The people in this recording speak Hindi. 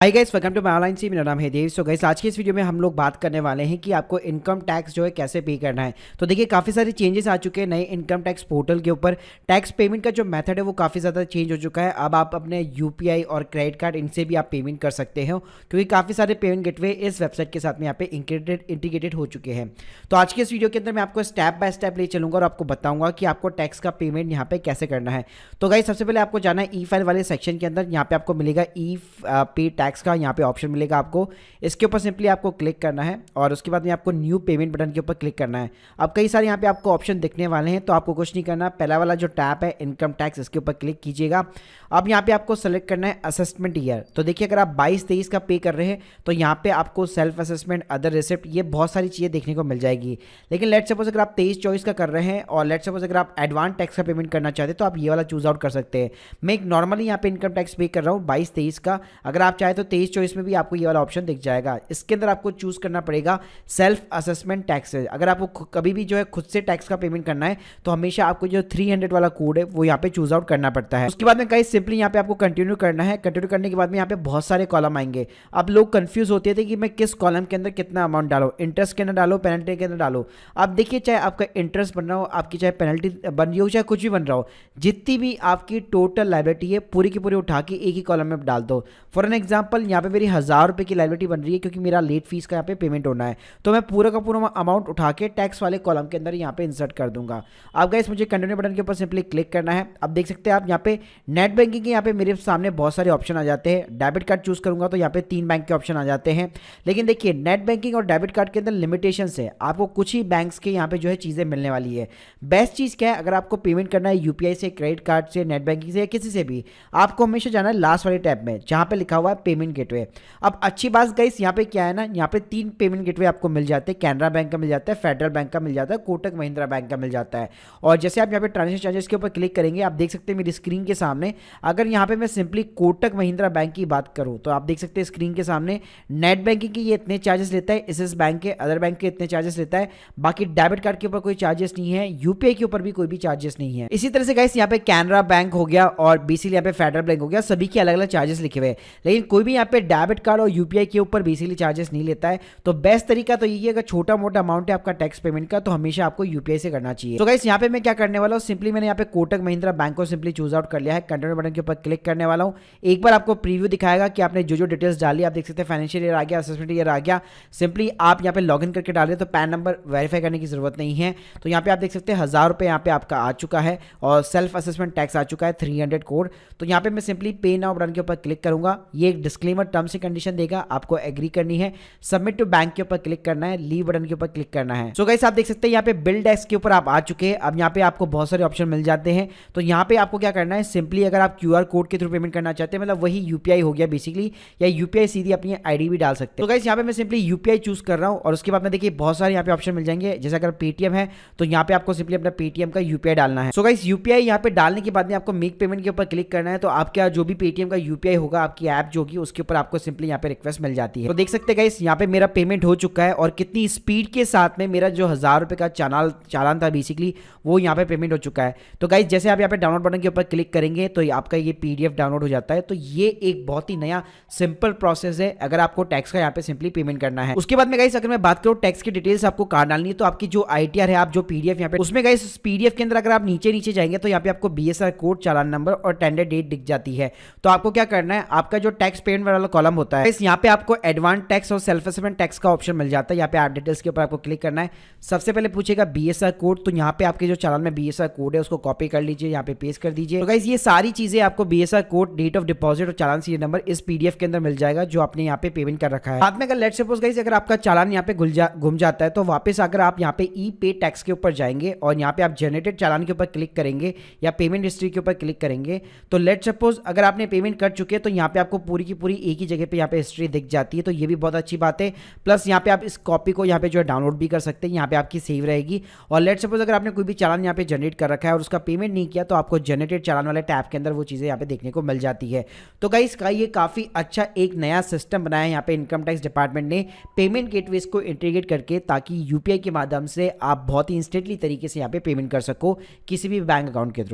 Hi guys, welcome to my online C. मेरा नाम है देव। सो गाइस, आज की इस वीडियो में हम लोग बात करने वाले हैं कि आपको इनकम टैक्स जो है कैसे पे करना है। तो देखिए, काफ़ी सारे चेंजेस आ चुके हैं नए इनकम टैक्स पोर्टल के ऊपर। टैक्स पेमेंट का जो मेथड है वो काफ़ी ज़्यादा चेंज हो चुका है। अब आप अपने यूपीआई और क्रेडिट कार्ड इनसे भी आप पेमेंट कर सकते हो, क्योंकि काफ़ी सारे पेमेंट गेटवे इस वेबसाइट के साथ में यहाँ पे इंटीग्रेटेड हो चुके हैं। तो आज की इस वीडियो के अंदर मैं आपको स्टेप बाय स्टेप ले चलूँगा और आपको बताऊँगा कि आपको टैक्स का पेमेंट यहाँ पे कैसे करना है। तो गाइस, सबसे पहले आपको जाना है ई फाइल वाले सेक्शन के अंदर। यहाँ पे आपको मिलेगा ई पे टैक्स का यहाँ पे ऑप्शन मिलेगा आपको। इसके ऊपर सिंपली आपको क्लिक करना है और उसके बाद में आपको न्यू पेमेंट बटन के ऊपर क्लिक करना है। अब कई सारे यहाँ पे आपको ऑप्शन दिखने वाले हैं, तो आपको कुछ नहीं करना। पहला वाला जो टैब है इनकम टैक्स, इसके ऊपर क्लिक कीजिएगा। अब यहाँ पे आपको सेलेक्ट करना है असेसमेंट ईयर। तो देखिए, अगर आप 22-23 का पे कर रहे हैं तो यहाँ पे आपको सेल्फ असेसमेंट, अदर रिसिप्ट, ये बहुत सारी चीज़ें देखने को मिल जाएगी। लेकिन लेट सपोज अगर आप 23-24 का कर रहे हैं और लेट सपोज अगर आप एडवांस टैक्स का पेमेंट करना चाहते हैं तो आप ये वाला चूज आउट कर सकते हैं। मैं एक नॉर्मली यहाँ पे इनकम टैक्स पे कर रहा हूँ 22-23 का। अगर आप चाहे तो 23-24 में भी आपको ये वाला ऑप्शन दिख जाएगा। इसके अंदर आपको चूज करना पड़ेगा सेल्फ असेसमेंट टैक्सेस। अगर आपको कभी भी जो है खुद से टैक्स का पेमेंट करना है तो हमेशा आपको जो 300 वाला कोड है वो यहाँ पे चूज आउट करना पड़ता है। उसके बाद में गाइस सिंपली यहाँ पे आपको कंटिन्यू करना है। कंटिन्यू करने के बाद में यहाँ पे बहुत सारे कॉलम आएंगे। अब लोग कंफ्यूज होते थे कि मैं किस कॉलम के अंदर कितना अमाउंट डालो, इंटरेस्ट के अंदर डालो, पेनल्टी के अंदर डालो। अब देखिए, चाहे आपका इंटरेस्ट बन रहा हो, आपकी चाहे पेनल्टी बन रही हो, चाहे कुछ भी बन रहा हो, जितनी भी आपकी टोटल लाइबिलिटी है पूरी की पूरी उठा के एक ही कॉलम में डाल दो। फॉर एन एग्जाम्पल, यहाँ पे मेरी 1000 रुपये की लाइबिलिटी बन रही है क्योंकि मेरा लेट फीस का यहाँ पे पेमेंट होना है, तो मैं पूरा का पूरा अमाउंट उठा के टैक्स वाले कॉलम के अंदर यहाँ पे इंसर्ट कर दूंगा। अब गाइस, मुझे कंटिन्यू बटन के ऊपर सिंपली क्लिक करना है। अब देख सकते हैं आप यहाँ पे नेट बैंकिंग के यहाँ पे मेरे सामने बहुत सारे ऑप्शन आ जाते हैं। डेबिट कार्ड चूज करूंगा तो यहाँ पे 3 बैंक के ऑप्शन आ जाते हैं। लेकिन देखिए, नेट बैंकिंग और डेबिट कार्ड के अंदर लिमिटेशंस है। आपको कुछ ही बैंक्स के यहाँ पे जो है चीज़ें मिलने वाली है। बेस्ट चीज़ क्या है, अगर आपको पेमेंट करना है यूपीआई से, क्रेडिट कार्ड से, नेट बैंकिंग से या किसी से भी, आपको हमेशा जाना है लास्ट वाले टैब में जहाँ पे लिखा हुआ है पेमेंट गेटवे। अब अच्छी बात गाइस, यहाँ पे क्या है ना, यहाँ पे 3 पेमेंट गेटवे आपको मिल जाते हैं। कैनरा बैंक का मिल जाता है, फेडरल बैंक का मिल जाता है, कोटक महिंद्रा बैंक का मिल जाता है। और जैसे आप यहाँ पे ट्रांजेक्शन चार्जेस के ऊपर क्लिक करेंगे, आप देख सकते हैं मेरी स्क्रीन के सामने, अगर यहाँ पे मैं सिंपली कोटक महिंद्रा बैंक की बात करूँ तो आप देख सकते हैं स्क्रीन के सामने नेट बैंकिंग की ये इतने चार्जेस लेता है, इस बैंक के, अदर बैंक के इतने चार्जेस लेता है। बाकी डेबिट कार्ड के ऊपर कोई चार्जेस नहीं है, यूपीआई के ऊपर भी कोई भी चार्जेस नहीं है। इसी तरह से गाइस, यहाँ पे कैनरा बैंक हो गया और बेसिकली यहाँ पे फेडरल बैंक हो गया, सभी के अलग अलग चार्जेस लिखे हुए हैं। लेकिन कोई भी यहाँ पे डेबिट कार्ड और यूपीआई के ऊपर बेसिकली चार्जेस नहीं लेता है। तो बेस्ट तरीका तो यही है, अगर छोटा मोटा अमाउंट है आपका टैक्स पेमेंट का तो हमेशा आपको यूपीआई से करना चाहिए। तो गाइस, यहाँ पे मैं क्या करने वाला हूँ, सिंपली मैंने यहाँ पे कोटक महिंद्रा बैंक को सिंपली चूज आउट कर लिया है। कंटिन्यू बटन के ऊपर क्लिक करने वाला हूँ। एक बार आपको प्रीव्यू दिखाएगा कि आपने जो जो डिटेल्स डाली, आप देख सकते हैं फाइनेंशियल ईयर आ गया, असेसमेंट ईयर आ गया। सिंपली आप यहाँ पे लॉगिन करके डाल रहे तो पैन नंबर वेरीफाई करने की जरूरत नहीं है। तो यहाँ पे आप देख सकते हैं 1000 रुपये यहाँ पे आपका आ चुका है और सेल्फ असेसमेंट टैक्स आ चुका है 300 कोड। तो यहाँ पे मैं सिंपली पे नाउ बटन के ऊपर क्लिक करूंगा। ये एक डिस्क्लेमर टर्म्स एंड कंडीशन देगा, आपको एग्री करनी है। सबमिट टू बैंक के ऊपर क्लिक करना है, लीव बटन के ऊपर क्लिक करना है। सो गाइस, आप देख सकते हैं यहाँ पे बिल डेस्क के ऊपर आप आ चुके हैं। अब यहाँ पे आपको बहुत सारे ऑप्शन मिल जाते हैं। तो यहाँ पे आपको क्या करना है, सिंपली अगर आप क्यूआर कोड के थ्रू पेमेंट करना चाहते हैं, मतलब वही यूपीआई हो गया बेसिकली, या यूपीआई सीधी अपनी आईडी भी डाल सकते हैं। तो गाइस, यहाँ पे मैं सिंपली यूपीआई चूज कर रहा हूँ और उसके बाद में देखिए बहुत सारे यहाँ पे ऑप्शन मिल जाएंगे। जैसे अगर पेटीएम है तो यहाँ पे आपको सिंपली अपना पेटीएम का यूपीआई डालना है। सो गाइस, यूपीआई यहाँ पे डालने के बाद में आपको मेक पेमेंट के ऊपर क्लिक करना है। तो आपका जो भी पेटीएम का यूपीआई होगा, आपकी ऐप जो होगी उसके ऊपर आपको सिंपली यहाँ पे रिक्वेस्ट मिल जाती है। तो देख सकते हैं गाइस, यहाँ पे मेरा पेमेंट हो चुका है और कितनी स्पीड के साथ में मेरा जो 1000 रुपये का चालान था बेसिकली, वो यहाँ पे पेमेंट हो चुका है। तो गाइस, जैसे आप यहाँ पे डाउनलोड बटन के ऊपर क्लिक करेंगे तो आपका ये पीडीएफ डाउनलोड हो जाता है। तो ये एक बहुत ही नया सिंपल प्रोसेस है अगर आपको टैक्स का यहाँ पे सिंपली पेमेंट करना है। उसके बाद में गाइस, अगर मैं बात करूँ टैक्स की डिटेल्स आपको कहाँ डालनी है, तो आपकी जो आईटीआर है, आप जो पीडीएफ यहाँ पे, उसमें गाइस पीडीएफ के अंदर अगर आप नीचे नीचे जाएंगे तो यहाँ पे आपको बीएसआर कोड, चालान नंबर और टेंडर डेट दिख जाती है। तो आपको क्या करना है, आपका जो टैक्स पेमेंट वाला कॉलम होता है, यहाँ पे आपको एडवांस टैक्स और सेल्फ असेसमेंट टैक्स का ऑप्शन मिल जाता है। यहाँ पे ऐप डिटेल्स के ऊपर आपको क्लिक करना है। सबसे पहले पूछेगा बीएसआर कोड, तो यहाँ पे आपके जो चालान में बीएसआर कोड है उसको कॉपी कर लीजिए, यहाँ पे पेस्ट कर दीजिए। तो गाइस, ये सारी चीजें आपको BSR code, date of deposit और चालान सीरियल नंबर इस पीडीएफ के अंदर मिल जाएगा जो आपने यहाँ पे पेमेंट कर रखा है। बाद में अगर लेट्स सपोज गाइस, अगर आपका चालान यहाँ पे घूम जाता है तो वापस अगर आप यहाँ पे ई पे टैक्स के ऊपर जाएंगे और यहाँ पे आप जनरेटेड चालान के ऊपर क्लिक करेंगे या पेमेंट हिस्ट्री के ऊपर क्लिक करेंगे, तो लेट्स सपोज अगर आपने पेमेंट कर चुके हैं तो यहाँ पे आपको पूरी की पूरी एक ही जगह पे यहाँ पे हिस्ट्री दिख जाती है। तो ये भी बहुत अच्छी बात है। प्लस यहाँ पे आप इस कॉपी को यहाँ पे जो है डाउनलोड भी कर सकते हैं, यहाँ पे आपकी सेव रहेगी। और लेट्स सपोज अगर आपने कोई भी चालान यहाँ पे जनरेट कर रखा है और उसका पेमेंट नहीं किया तो आपको जनरेटेड चालान वाले टैब के अंदर वो चीज़ें यहाँ पे देखने को मिल जाती है। तो गाइस, ये काफ़ी अच्छा एक नया सिस्टम बनाया है यहाँ पे इनकम टैक्स डिपार्टमेंट ने पेमेंट गेटवेज को इंटीग्रेट करके, ताकि यूपीआई के माध्यम से आप बहुत ही इंस्टेंटली तरीके से यहाँ पे पेमेंट कर सको किसी भी बैंक अकाउंट के थ्रू।